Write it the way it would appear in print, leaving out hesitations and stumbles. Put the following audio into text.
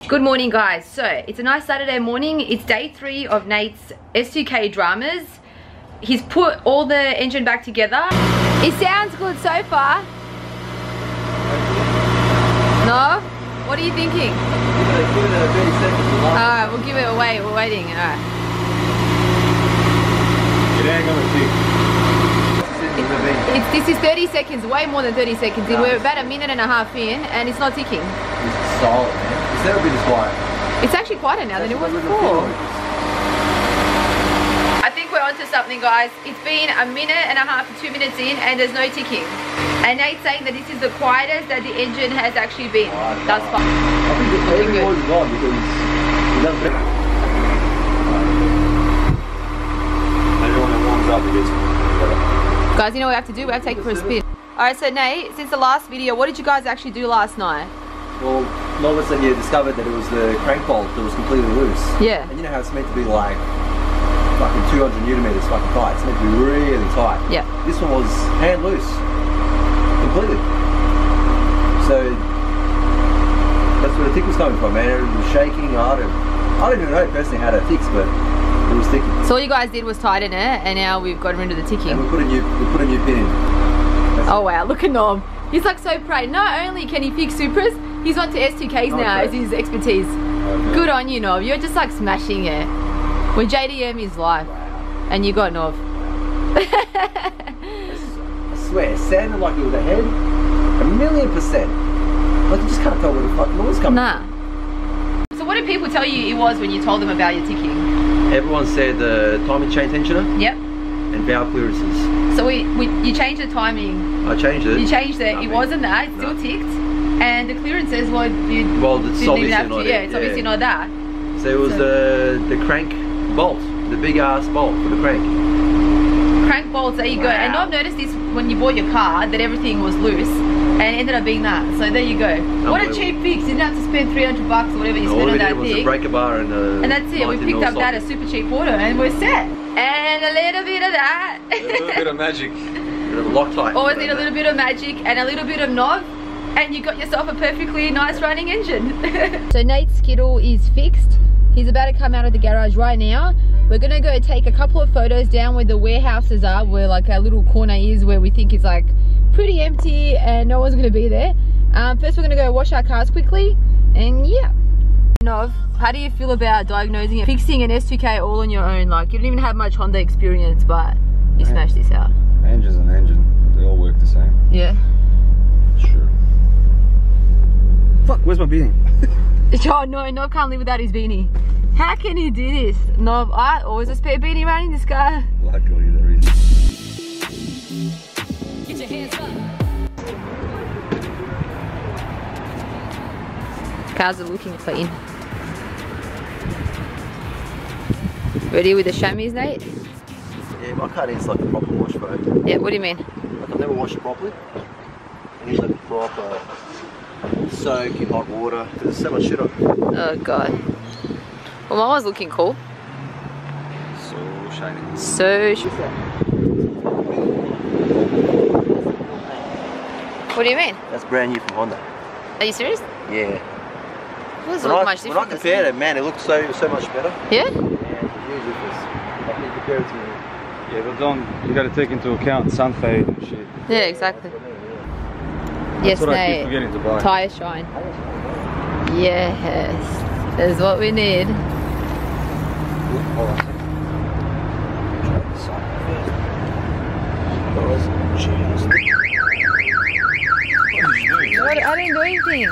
Good morning guys. So it's a nice Saturday morning. It's day 3 of Nate's S2K dramas. He's put all the engine back together. It sounds good so far. No? What are you thinking? Give it 30 seconds. Alright, we'll give it away. We're waiting. Alright. It ain't gonna tick. This is 30 seconds, way more than 30 seconds. We're about a minute and a half in and it's not ticking. It's solid, man. It's never been this quiet. It's actually quieter now than it was before. I think we're onto something, guys. It's been a minute and a half to 2 minutes in and there's no ticking. And Nate's saying that this is the quietest that the engine has actually been thus far. I think every voice is on because it doesn't fit. Everyone that warms up, it gets better. Guys, you know what we have to do? We have to take it for a spin. Alright, so Nate, since the last video, what did you guys actually do last night? Well, all of a sudden you discovered that it was the crank bolt that was completely loose. Yeah. And you know how it's meant to be like fucking 200 newton meters fucking tight. It's meant to be really tight. Yeah. This one was hand loose. Completely. So that's where the tick was coming from, man. It was shaking. I don't even know personally how to fix, but it was ticking. So all you guys did was tighten it and now we've got rid of the ticking. And we put a new pin in. Oh wow, look at Nom. He's like so proud. Not only can he fix Supras, he's on to S2Ks now as his expertise. Okay. Good on you, Nov. You're just like smashing it. When JDM is life. And you got Nov. I swear, it sounded like it was ahead 1,000,000%. Like you just can't tell where the fuck noise coming from. So what did people tell you it was when you told them about your ticking? Everyone said the timing chain tensioner. Yep. And valve clearances. So you changed the timing. I changed it. You changed it. It wasn't that. It still ticked. And the clearances, well, it's obviously have to. not Yeah, it's obviously not that. So it was the crank bolt, the big ass bolt for the crank. Crank bolts. There you go. And I've noticed this when you bought your car that everything was loose, and it ended up being that. So there you go. What a cheap fix. You didn't have to spend $300 or whatever you spent on that thing. A breaker bar and that's it. We picked up that at super cheap auto, and we're set. And a little bit of that. A little bit of magic. A bit of Loctite. Always need a little bit of magic and a little bit of Nov, and you got yourself a perfectly nice running engine. So Nate's skittle is fixed. He's about to come out of the garage right now. We're gonna go take a couple of photos down where the warehouses are, where like our little corner is, where we think it's like pretty empty and no one's gonna be there. First we're gonna go wash our cars quickly, and yeah. Nov, how do you feel about diagnosing it, fixing an S2K all on your own? Like you don't even have much Honda experience, but you smashed this out. Engine's an engine. They all work the same. Yeah. Sure. Fuck, where's my beanie? Oh no, Nov can't live without his beanie. How can you do this? Nov, I always a spare beanie around in this car. Luckily there is. Get your hands up. Cars are looking clean. Ready with the chamois, Nate? Yeah, my car needs like a proper wash, bro. Yeah, what do you mean? Like I've never washed it properly. It needs like a proper soak in hot water. There's so much shit on it. Oh god. Well, mine was looking cool. So shiny. So what do you mean? That's brand new from Honda. Are you serious? Yeah. It doesn't look much different. When I compared it, man, it looked so much better. Yeah? Yeah, it's a huge difference. Like you compare it to Yeah, but you gotta take into account sun fade and shit. Yeah, exactly. That's what I keep Nate. forgetting to buy. Tire shine. Yes. That's what we need. What? I didn't do anything.